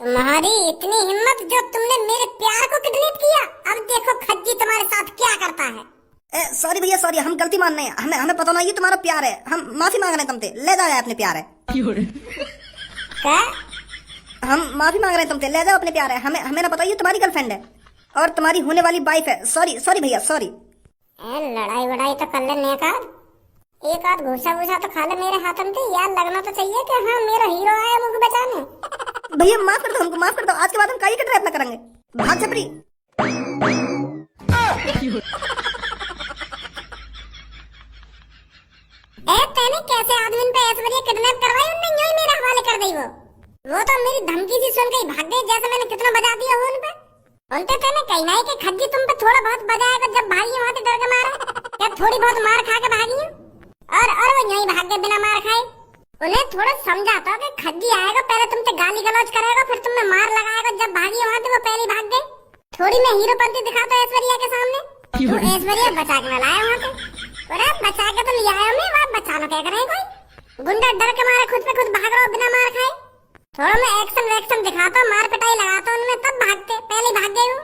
तुम्हारी इतनी हिम्मत जो तुमने मेरे प्यार को किडनैप किया। अब देखो खज्जी तुम्हारे साथ क्या करता है। सॉरी भैया सॉरी, हम गलती मान रहे हैं। हमें हमें पता नहीं तुम्हारा प्यार है। हम माफी मांग रहे हैं तुमसे। ले जाओ अपने प्यार है। क्या? हम माफी मांग रहे हैं तुमसे। ले जाओ अपने प्यार है। हमें हमें ना पता ये तुम्हारी गर्लफ्रेंड है और तुम्हारी होने वाली वाइफ है। सॉरी सॉरी भैया सॉरी। लड़ाई वड़ाई तो कर ले एक आध घूसा घूसा तो खा ले मेरे हाथ में। यार लगना तो चाहिए कि हाँ मेरा हीरो आया मुझे बचाने। भैया माफ कर दो, हमको माफ कर दो। आज के बाद हम कहीं का ट्रैप ना करेंगे। भाग छपरी। तेने कैसे आदमी पे ऐश्वर्या किडनैप करवाई? उनने यूं ही मेरे हवाले कर दी। वो तो मेरी धमकी सी सुन के ही भाग गए। जैसे मैंने कितना बजा दिया उन पे। उनते तेने कही नहीं कि खज्जी तुम पे थोड़ा बहुत बजाएगा जब भागी वहां से डर के मारे। क्या थोड़ी बहुत मार खा के भागी और वो यूं ही भाग गए बिना मार खाए। उन्हें थोड़ा समझाता कि खज्जी आएगा पहले तुमसे गाली गलौज करेगा फिर तुम्हें मार लगाएगा। जब भागी वहां से वो पहले भाग गए। थोड़ी मैं हीरोपंती दिखाता ऐश्वर्या के सामने। तू ऐश्वर्या बचा के लाया वहां से। अरे बचा के तो ले आया मैं। वहां बचाना क्या करें? कोई गुंडा डर के मारे खुद पे खुद भाग रहा हो बिना मार खाए। थोड़ा मैं एक्शन दिखाता मार पिटाई लगाता उनमें तब भागते। पहले भाग गए वो।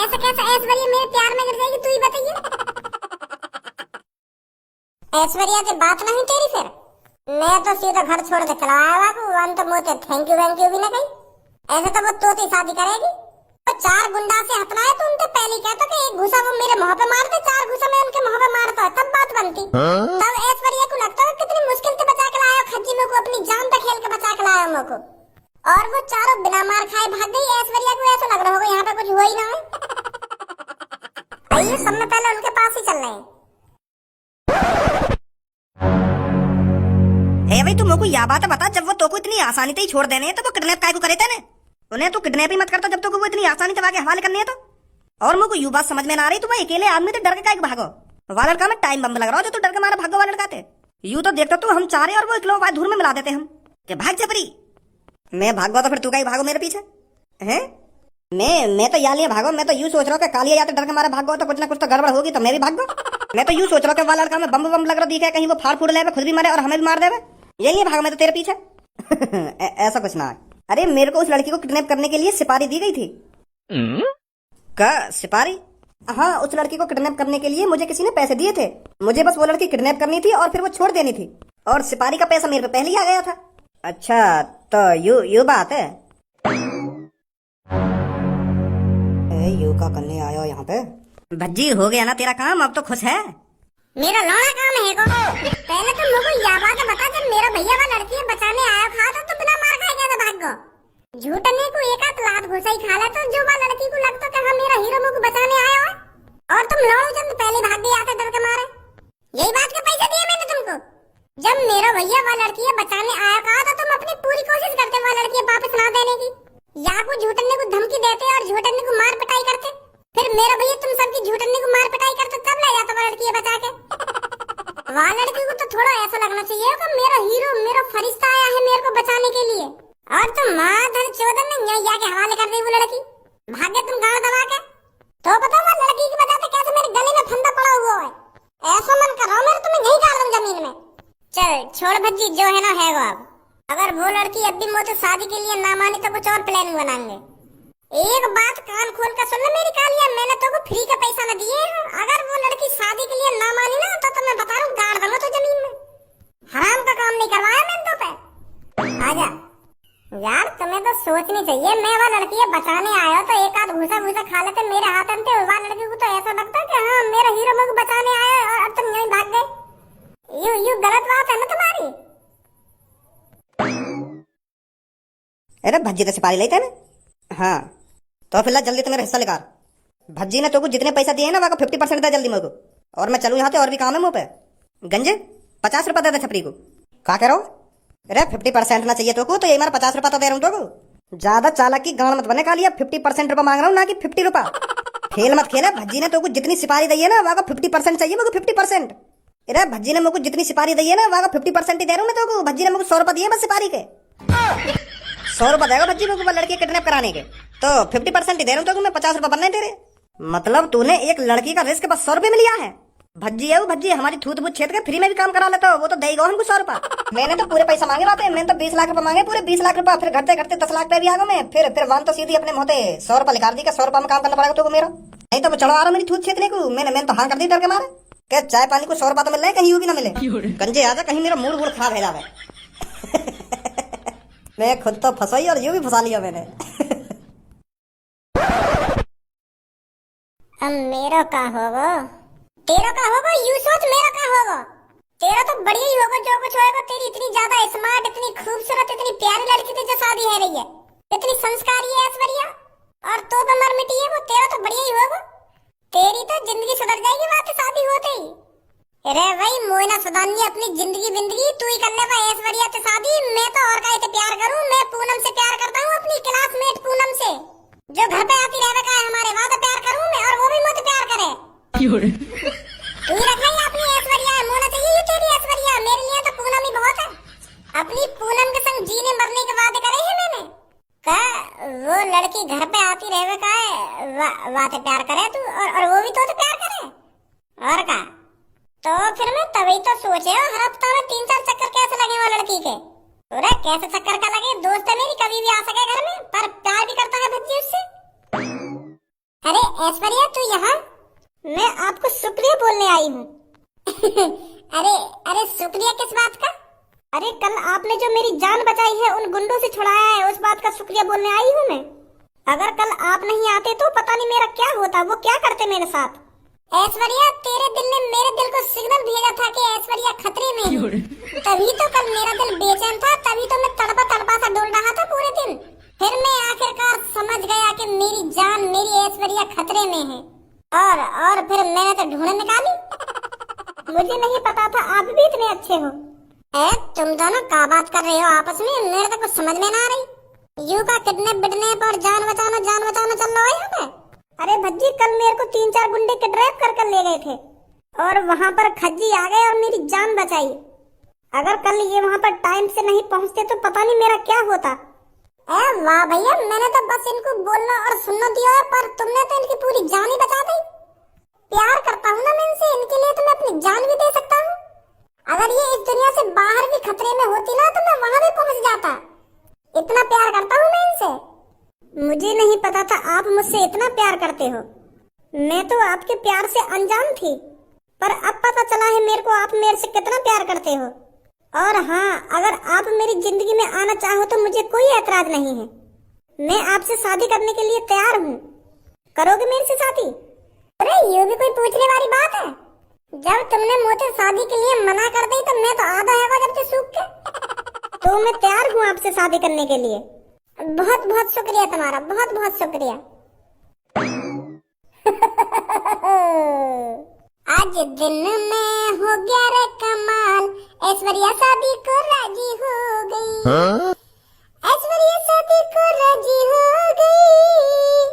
ऐसे कैसे ऐश्वर्या मेरे प्यार में गिर जाएगी? तू ही बताइए। ऐश्वर्या से बात नहीं तेरी फिर? मैं तो सीधा घर छोड़ के चला आया बाबू। वन तो मुझे थैंक यू भी ना कही। ऐसे तो वो तोती शादी करेगी। तो चार गुंडा से हथलाए तो उनसे पहले कहता कि एक घुसा वो मेरे मुंह पे मारते। चार घुसा मैं उनके मुंह पे मारता तब बात बनती। तब ऐश्वर्या को लगता है कितनी मुश्किल से बचा के लाया खज्जी मेरे को। अपनी जान पे खेल के बचा के लाया मेरे को। और वो चारों बिना मार खाए भाग गई। ऐश्वर्या को ऐसा लग रहा होगा यहाँ पे कुछ हुआ ही ना है। आइए सब में पहले उनके पास ही चल रहे हैं। भाई तू मेरे यह बात बता, जब वो तो को इतनी आसानी से ही छोड़ देने तो वो किडनैप काय को करे थे? उन्हें तो किडनैप ही मत करता जब तो वो इतनी आसानी से आगे हवाले करने है तो। और मेरे को यू बात समझ में ना आ रही, तुम अकेले आदमी तो डर के काय को भागो? वाला लड़का में टाइम बम लग रहा हो जो तू डर के मारा भागो वाला लड़का थे। यू तो देखता तू हम चारे और वो इकलो धूर में मिला देते हम कि भाग जबरी। मैं भागवा तो फिर तू का ही भागो मेरे पीछे है? मैं तो यालियां भागो। मैं तो यूं सोच रहा हूँ कि कालिया या तो डर के मारे भागो तो कुछ ना कुछ तो गड़बड़ होगी तो मैं भी भागो। मैं तो यूं सोच रहा हूँ कि वाला लड़का में बम बम लग रहा दिखे कहीं वो फाड़ फूड़ ले खुद भी मारे और हमें भी मार देवे। यही भाग मैं तो तेरे पीछे। ऐसा कुछ ना। अरे मेरे को उस लड़की को किडनैप करने के लिए सिपारी दी गई थी। का सिपारी? हाँ, उस लड़की को किडनैप करने के लिए मुझे किसी ने पैसे दिए थे। मुझे बस वो लड़की किडनैप करनी थी और फिर वो छोड़ देनी थी। और सिपारी का पैसा मेरे पे पहले ही आ गया था। अच्छा तो यू बात है। यू का करने आया यहाँ पे? भज्जी हो गया ना तेरा काम, अब तो खुश है? मेरा लौड़ा काम है को। पहले तो मुझे यह बात बता, जब मेरा भैया वाला लड़की बचाने आया था तो बिना मार खाए कैसे भाग गो? झूठने को एक आध लात घुसा ही खा ला तो जो वाला लड़की को लगता कि हाँ मेरा हीरो मुझे बचाने आया हो और तुम लौड़ो जब पहले भाग गए आते डर के मारे। यही बात के पैसे दिए मैंने तुमको। जब मेरा भैया वाला लड़की बचाने आया था तो तुम अपनी पूरी कोशिश करते वाला लड़की वापस ना देने की। या को झूठने को धमकी देते और झूठने को मार पिटाई करते। फिर मेरा भैया तुम सबकी झूठने को मार पिटाई करते तब ले जाता वाला लड़की बचा के। वाला लड़की को तो थोड़ा ऐसा लगना चाहिए कि मेरा हीरो मेरा फरिश्ता आया है मेरे को बचाने के लिए। और तुम माधर चौधर ने यहीं जाके हवाले कर दी वो लड़की। भाग्य तुम गाँव दबा के तो बताओ वो लड़की की वजह से कैसे मेरे गले में फंदा पड़ा हुआ है। ऐसा मन कर रहा हूँ मेरे तुम्हें यहीं गाड़ दूं जमीन में। चल छोड़ भज्जी जो है ना है वो। अब अगर वो लड़की अब भी मुझसे शादी के लिए ना मानी तो कुछ और प्लानिंग बनाएंगे। एक बात कान खोल कर सुन ले मेरी कालिया, मैंने तो फ्री का पैसा न दिए। अगर वो लड़की शादी के लिए ना मानी ना तो मैं बता रहा हूँ गाड़ दूंगा तो जमीन में। हराम का काम नहीं करवाया मैंने तो पे। आजा यार, तुम्हें तो सोचनी चाहिए। मैं वो लड़की बचाने आया तो एक आध घुसा घुसा खा लेते मेरे हाथ में। वो लड़की को तो ऐसा लगता कि हाँ मेरा हीरो मुझे बचाने आया और अब तुम यहीं भाग गए। यू गलत बात है ना तुम्हारी। अरे भज्जी तो सिपारी लेते ना। हाँ तो फिलहाल जल्दी तो मेरा हिस्सा निकाल। भज्जी ने तो जितने पैसा दिए ना वहाँ 50% दे जल्दी मेरे को। और मैं चलूँ यहाँ से और भी काम है मुँह पे। गंजे 50 रुपया दे दे छपरी को। क्या कह रहा हूँ? अरे 50% ना चाहिए तो ये मारा 50 रुपया तो दे रहा हूँ तो। ज्यादा चालाक की गांड मत बने कालिया। 50% रुपया मांग रहा हूँ ना कि 50 रुपया। खेल मत खेला। भज्जी ने तो जितनी सिपारी दी है ना वहाँ 50% चाहिए मेरे को। 50%। अरे भज्जी ने मेरे को जितनी सिपारी दी है ना वहाँ 50% ही दे रहा हूँ मैं तो। भज्जी ने मेरे को 100 रुपया दिए बस सिपारी के। 100 रुपया देगा भज्जी मेरे को लड़की किडनैप कराने के तो 50% ही दे रहा हूँ तो मैं 50 रुपया बनना है तेरे। मतलब तूने एक लड़की का रिस्क बस 100 रुपये में लिया है? भज्जी है वो भज्जी, हमारी थूत बूथ छेद के फ्री में भी काम करा लेता हो, वो तो देगा हमको 100 रुपया। मैंने तो पूरे पैसा मांगे बात है, मैंने तो 20 लाख रुपए मांगे, पूरे 20 लाख रुपया, फिर घटते घटते 10 लाख पे भी आ गया मैं। फिर वन तो सीधी अपने मोते 100 रुपया निकाल दी, 100 रुपया में काम करना पड़ेगा तो मेरा, नहीं तो चढ़ा आ रहा मेरी थूत छेदने को। मैंने तो हाँ कर दी डर के मारे, क्या चाय पानी को 100 रुपया तो मिल रहा है, कहीं भी ना मिले, गंजे आजा कहीं मेरा मूड वूड खराब है जावे। मैं खुद तो फंसाई और यूं भी फंसा लिया मैंने। अब मेरो का होगा, तेरा का होगा, यू सोच मेरा का होगा। तेरा तो बढ़िया ही होगा जो कुछ होगा। तेरी इतनी ज्यादा स्मार्ट, इतनी खूबसूरत, इतनी प्यारी लड़की थी जो शादी है रही है, इतनी संस्कारी है ऐश्वर्या, और तो मर मिटी है वो। तेरा तो बढ़िया ही होगा, तेरी तो जिंदगी सुधर जाएगी बात शादी होते ही। अरे भाई मोइना सुधानी अपनी जिंदगी बिंदगी तू ही कर ले भाई ऐश्वर्या से शादी। मैं तो और का प्यार करूं, मैं पूनम से प्यार करता हूं, अपनी क्लासमेट पूनम से, जो घर पे आती रहने का है हमारे, वहां तो प्यार करूं मैं, और वो भी मुझसे प्यार करे। तू ही रख ले अपनी ऐश्वर्या, मोना चाहिए ये तेरी ऐश्वर्या, मेरे लिए तो पूनम ही बहुत है। अपनी पूनम के संग जीने मरने के वादे करे हैं मैंने। कहा वो लड़की घर पे आती रहने का है, वाते प्यार करे तू, और वो भी तो प्यार करे, और का। तो फिर मैं तभी तो सोचे हर हफ्ता में 3-4 चक्कर कैसे लगे वो लड़की के। अरे कैसे चक्कर का लगे, दोस्त है मेरी, कभी भी आ सके घर में, पर प्यार भी करता है भज्जी उससे। अरे ऐश्वर्या तू यहाँ, मैं आपको शुक्रिया बोलने आई हूँ। अरे शुक्रिया किस बात का? अरे कल आपने जो मेरी जान बचाई है, उन गुंडों से छुड़ाया है, उस बात का शुक्रिया बोलने आई हूँ मैं। अगर कल आप नहीं आते तो पता नहीं मेरा क्या होता, वो क्या करते मेरे साथ। ऐश्वर्या तेरे दिल ने मेरे दिल को सिग्नल भेजा था कि ऐश्वर्या खतरे में है, तभी तो कल मेरा दिल बेचैन था, तभी तो मैं तड़पा तड़पा सा डोल रहा था पूरे दिन। फिर मैं आखिरकार समझ गया कि मेरी जान, मेरी ऐश्वर्या खतरे में है, और फिर मैंने तो ढूंढ निकाली। मुझे नहीं पता था आप भी इतने अच्छे हो। तुम दोनों क्या बात कर रहे हो आपस में, मेरे तो कुछ समझ में ना आ रही। यू का किडनैप बिडनैप और जान बचाना चल रहा है यहाँ पे। अरे भज्जी कल मेरे को 3-4 गुंडे किडनैप कर ले गए थे, और वहाँ पर खज्जी आ गए और मेरी जान बचाई। अगर कल ये वहाँ पर टाइम से नहीं पहुँचते तो पता नहीं मेरा क्या होता। वाह भैया, मैंने तो बस इनको बोलना और सुनना दिया है, पर तुमने तो इनकी पूरी जान ही बचा दी। प्यार करता हूँ ना मैं इनसे, इनके लिए तो मैं अपनी जान भी दे सकता हूँ। अगर ये इस दुनिया से बाहर भी खतरे में होती ना तो मैं वहाँ भी पहुँच जाता। इतना प्यार करता हूँ मैं इनसे। मुझे नहीं पता था आप मुझसे इतना प्यार करते हो, मैं तो आपके प्यार से अनजान थी, पर अब पता चला है मेरे को आप मेरे से कितना प्यार करते हो। और हाँ, अगर आप मेरी जिंदगी में आना चाहो तो मुझे कोई ऐतराज नहीं है, मैं आपसे शादी करने के लिए तैयार हूँ। करोगे मेरे से शादी? अरे ये भी कोई पूछने वाली बात है? जब तुमने मुझे शादी के लिए मना कर दी तो मैं तो आधा है जब से सूख के। तो मैं तैयार हूँ आपसे शादी करने के लिए। बहुत बहुत शुक्रिया तुम्हारा, बहुत बहुत शुक्रिया। आज दिन में हो गया रे कमाल, ऐश्वर्या शादी को राजी हो गई। ऐश्वर्या शादी को राजी हो गई,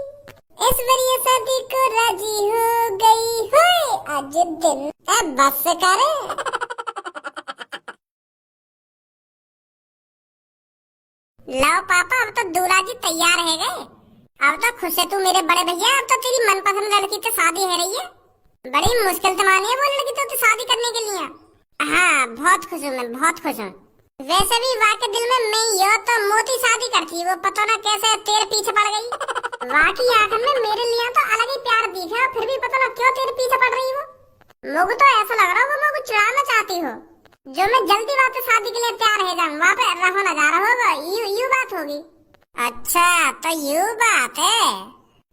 ऐश्वर्या शादी को राजी हो गई। होए आज दिन बस करे। लो पापा, अब तो दूल्हा जी तैयार है गए। अब तो खुश है तू मेरे बड़े भैया, अब तो तेरी मनपसंद लड़की से शादी है रही है। बड़ी मुश्किल से मानी है वो लड़की तो शादी करने के लिए। हाँ बहुत खुश हूँ मैं, बहुत खुश हूँ। वैसे भी वाके दिल में मैं यो तो मोती शादी करती, वो पता ना कैसे तेरे पीछे पड़ गई। वाकी आंख में मेरे लिए तो अलग ही प्यार दिखा, फिर भी पता ना क्यों तेरे पीछे पड़ रही हो। मुझे तो ऐसा लग रहा है वो मुझे चुराना चाहती हो, जो मैं जल्दी बात शादी के लिए तैयार है जाऊँ, वहाँ पे रहो ना जा रहा होगा, यू बात होगी। अच्छा तो यू बात है,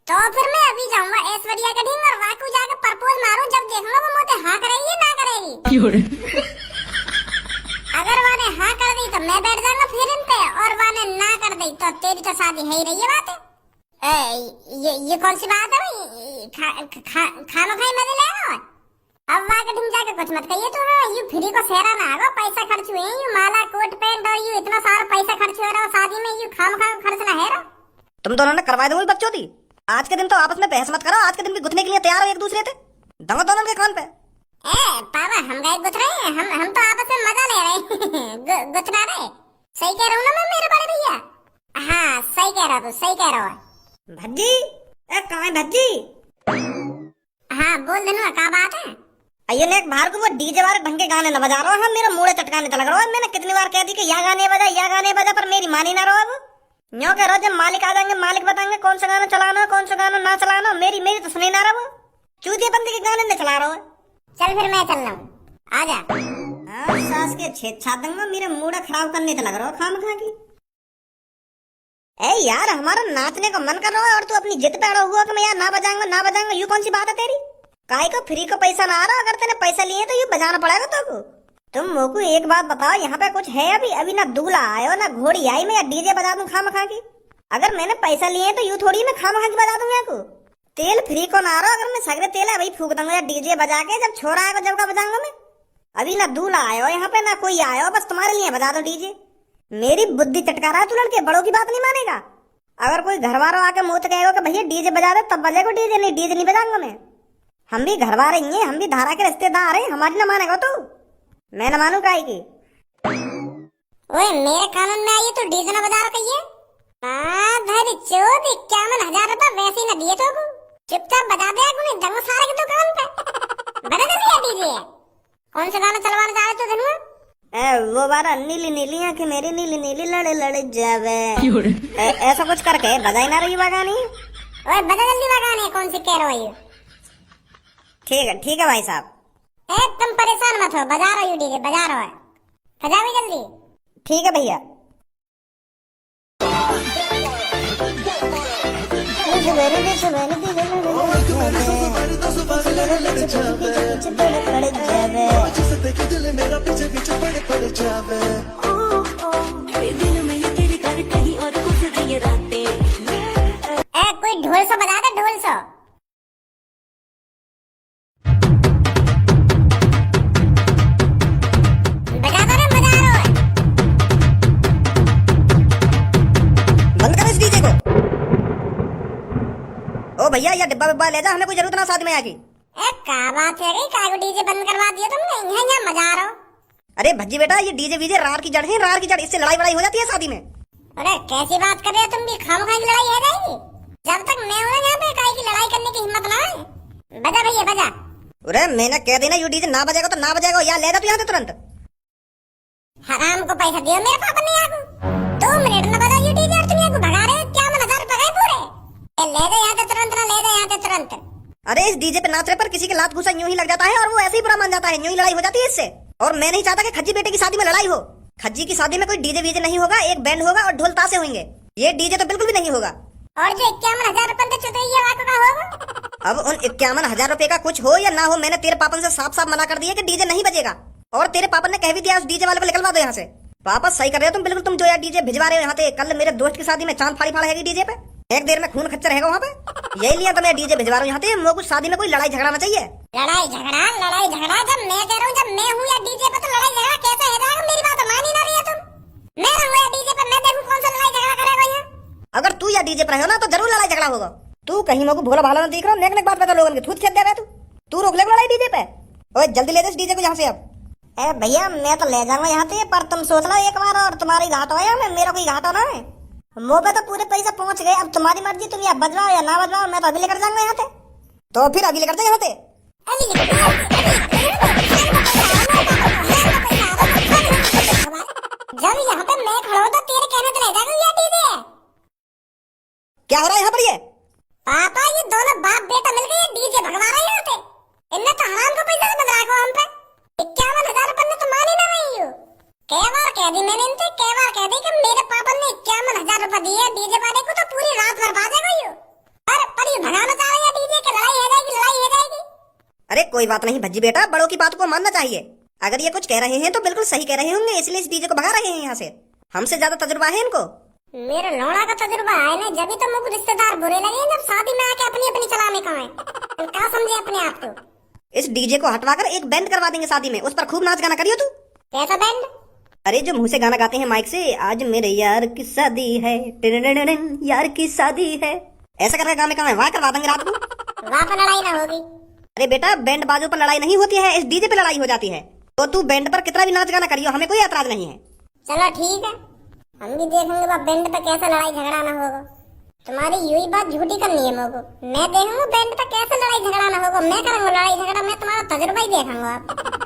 तो फिर मैं अभी जाऊंगा ऐश्वर्या के ढींग और वाकू जाकर प्रपोज मारूं, जब देखूंगा वो मुझे हाँ करेगी ना करेगी। अगर वाने हाँ कर दी तो मैं बैठ जाऊंगा फिर इन पे, और वाने ना कर दी तो तेरी तो शादी है ही रही है बात है। ये कौन सी बात है भाई, खानो खाई मजे ले रहा है। अब वहाँ कहीं जाके कुछ मत कहिए तो, यू फ्री को सेहरा ना आगो, पैसा खर्च हुए, यू माला कोट पैंट और यू इतना सारा पैसा खर्च हो रहा है शादी में, यू खाम खर्च ना है रहा। तुम दोनों ने करवा दूंगी बच्चों दी। आज के दिन तो आपस में बहस मत करो, आज के दिन भी गुथने के लिए तैयार हो एक दूसरे से, दंगो दोनों के कान पे। पापा हम गए गुथ रहे हैं, हम तो आपस में मजा ले रहे हैं। गुथना रहे, सही कह रहा हूँ ना मैं मेरे बड़े भैया? हाँ सही कह रहा, तू सही कह रहा है। भज्जी कहाँ है भज्जी? हाँ बोल देना क्या बात है? अयो ने बाहर को वो डीजे वाले ढंग के गाने न बजा रहा है, मेरा मुंह चटकाने तो लग रहा है। मैंने कितनी बार कह दी कि या गाने बजा, पर मेरी मानी ना रहो। अब न्यो कह रहा जब मालिक आ जाएंगे मालिक बताएंगे कौन सा गाना चलाना कौन सा गाना ना चलाना। मेरी तो सुनी ना रहा वो चूतिया बंदी के गाने न चला रहा है। चल फिर मैं चल रहा हूँ, आजा। सास के छेद छा दूंगा, मेरा मूड खराब करने तो लग रहा है खाम खा की। ए यार हमारा नाचने का मन कर रहा है और तू अपनी जिद पे अड़ा हुआ कि मैं यार ना बजाऊंगा, यू कौन सी बात है तेरी? काहे को फ्री को पैसा ना आ रहा, अगर तेने पैसा लिए तो ये बजाना पड़ेगा तो। तुम मोको एक बात बताओ, यहाँ पे कुछ है अभी ना दूल्हा आयो ना घोड़ी आई, मैं डीजे बजा दूं खाम खा की? अगर मैंने पैसा लिए तो यू थोड़ी मैं खाम खा की बजा दूंगा को। तेल फ्री को ना आ रहा, अगर मैं सगरे तेल है वही फूक दूंगा डीजे बजा के, जब छोरा आएगा जब का बजाऊंगा मैं। अभी ना दूल्हा आयो यहाँ पे ना कोई आयो, बस तुम्हारे लिए बजा दो डीजे। मेरी बुद्धि चटका रहा है तू लड़के, बड़ों की बात नहीं मानेगा। अगर कोई घर वालों आके मुंह तो कहेगा कि भैया डीजे बजा दे तब बजेगा डीजे, नहीं डीजे नहीं बजाऊंगा मैं। हम भी घर वाले ही हैं, हम भी धारा के रिश्तेदार हैं, हमारी ना मानेगा तू? मैं न मानू काहे की? ओए मेरे कानून में आई तो डीजे ना बजा रहा कहिए। धरी चोद 51,000 रुपए वैसे ही ना दिए तो चुपचाप बजा दे गुने दंग सारे की दुकान पे बजा दे दिया डीजे। कौन सा गाना चलवाना चाह रहे तू धनुआ? वो बारा नीली नीली आंखें मेरी नीली नीली लड़े लड़े जावे, ऐसा कुछ करके बजाई ना रही बगानी। ओए बजा जल्दी बगाने, कौन सी कह रही हो? ठीक है भाई साहब। तुम परेशान मत हो, बजा रहा हूँ डीजे, बजा रहा है, बजा भी जल्दी। ठीक है भैया। कोई ढोल सा बजा दे, ढोल सा। ओ भैया ये डिब्बा बिब्बा ले जा, हमें कोई जरूरत ना साथ में आके। क्या बात है रे, काय को डीजे बंद करवा दिया तुमने? यहाँ मजा आ रहा। अरे भज्जी बेटा ये डीजे वीजे रार की जड़ है, रार की जड़, इससे लड़ाई वड़ाई हो जाती है शादी में। अरे कैसी बात कर रहे हो तुम भी, खामखा की लड़ाई हो जाएगी। जब तक मैं हूँ यहाँ पे काय की लड़ाई करने की हिम्मत ना है। बजा भैया बजा। अरे मैंने कह देना यू डीजे ना बजेगा तो ना बजेगा, या ले जा तू यहाँ से तुरंत। हराम को पैसा दियो मेरे पापा ने यहाँ को 2 मिनट में बजा यू डीजे और तुम यहाँ को भगा रहे हो। 51,000 रुपए गए पूरे। ले दे यहाँ से तुरंत, ना ले दे यहाँ से तुरंत। अरे इस डीजे पे नाचने पर किसी के लात घुसा यूं ही लग जाता है और वो ऐसे ही बुरा मान जाता है, यूं ही लड़ाई हो जाती है इससे। और मैं नहीं चाहता कि खज्जी बेटे की शादी में लड़ाई हो। खज्जी की शादी में कोई डीजे वीजे नहीं होगा, एक बैंड होगा और ढोल ताशे होंगे। ये डीजे तो बिल्कुल भी नहीं होगा। और जो 51,000 रुपए चुतैया वाको का होगा। अब उन 51,000 रुपए का कुछ हो या ना हो, मैंने तेरे पापन से साफ साफ मना कर दिया कि डीजे नहीं बजेगा। और तेरे पापन ने कह भी दिया उस डीजे वाले को निकलवा दो यहाँ से। पापा सही कर रहे हो तुम बिल्कुल, तुम जो यार डीजे भिजवा रहे हो यहाँ पे। कल मेरे दोस्त की शादी में चांद फाड़ी फाड़ेगी डीजे पे, एक देर में खून खच्चर रहेगा वहाँ पे। यही लिया तो मैं डीजे भिजवा रहा हूँ यहाँ पे। मुझे कुछ शादी में कोई लड़ाई झगड़ा ना चाहिए। लड़ाई झगड़ा जब मैं कह रहा हूँ, जब मैं हूँ या डीजे पे तो लड़ाई झगड़ा कैसे हो जाएगा? मेरी बात मान ही ना रही है तुम। मैं रहूँ या डीजे पे, मैं देखूँ कौन सा लड़ाई झगड़ा करेगा यहाँ। अगर तू या डीजे पर हो ना तो जरूर लड़ाई झगड़ा होगा। तू कहीं मेरे को भोला भाला ना दिख रहा, नेक बात बता लोगों की थूत खेत दे तू। तू रोक ले लड़ाई डीजे पे। ओए जल्दी ले दे डीजे को यहाँ से अब। ए भैया मैं तो ले जाऊंगा यहाँ से, पर तुम सोच लो एक बार और तुम्हारी घाट हो या मेरा कोई घाट हो ना है। मुँह पे तो पूरे पैसे पहुंच गए, अब तुम्हारी मर्जी, तुम यहाँ बजवाओ या ना बजवाओ, मैं तो अभी लेकर जाऊंगा यहाँ से। तो फिर अभी लेकर जाए यहाँ से। जब यहाँ पे मैं खड़ा हूँ तो तेरे कहने तो ले जाएगा ये डीजे। क्या हो रहा है यहाँ पर? ये पापा ये दोनों बाप बेटा मिलकर ये डीजे भगवा रहे हैं यहाँ पे। इनने तो हराम को पैसा से बदला को हम पे 51,000 रुपए ने तो मान ही ना रही हो। कई बार कह दी मैंने इनसे, कई बार कह दी कि मेरे पापा ने 51,000 रुपए दिए डीजे वाले को तो पूरी रात बर्बाद है गई हो। पर ये भगाना चाह रहे हैं डीजे की, लड़ाई हो जाएगी, लड़ाई हो जाएगी। अरे कोई बात नहीं भज्जी बेटा, बड़ों की बात को मानना चाहिए। अगर ये कुछ कह रहे हैं तो बिल्कुल सही कह रहे होंगे, इसलिए इस डीजे को भगा रहे हैं यहाँ से। हमसे ज्यादा तजुर्बा है इनको। मेरे लौड़ा का तजुर्बा है ना, जब तो मुझे रिश्तेदार बुरे लगे जब शादी में आके अपनी अपनी चलाने का है। तुम क्या समझे अपने आप को? इस डीजे को हटवाकर एक बैंड करवा देंगे शादी में, उस पर खूब नाच गाना करियो तू। कैसा बैंड? अरे जो मुंह से गाना गाते हैं माइक से, आज मेरे यार की शादी है, यार की शादी है, ऐसा करके गाने का वहाँ करवा देंगे रात को। वहाँ पर लड़ाई ना होगी। अरे बेटा बैंड बाजू पर लड़ाई नहीं होती है, इस डीजे पे लड़ाई हो जाती है। तो तू बैंड पर कितना भी नाच गाना करियो, हमें कोई एतराज नहीं है। चलो ठीक है, हम भी देखेंगे बैंड पे कैसा लड़ाई झगड़ा ना होगा। तुम्हारी यही बात झूठी करनी है मेरे को। मैं देखूंगा बैंड पे कैसे लड़ाई झगड़ा ना होगा। मैं करूंगा लड़ाई झगड़ा, मैं तुम्हारा तजुर्बा ही देखूंगा।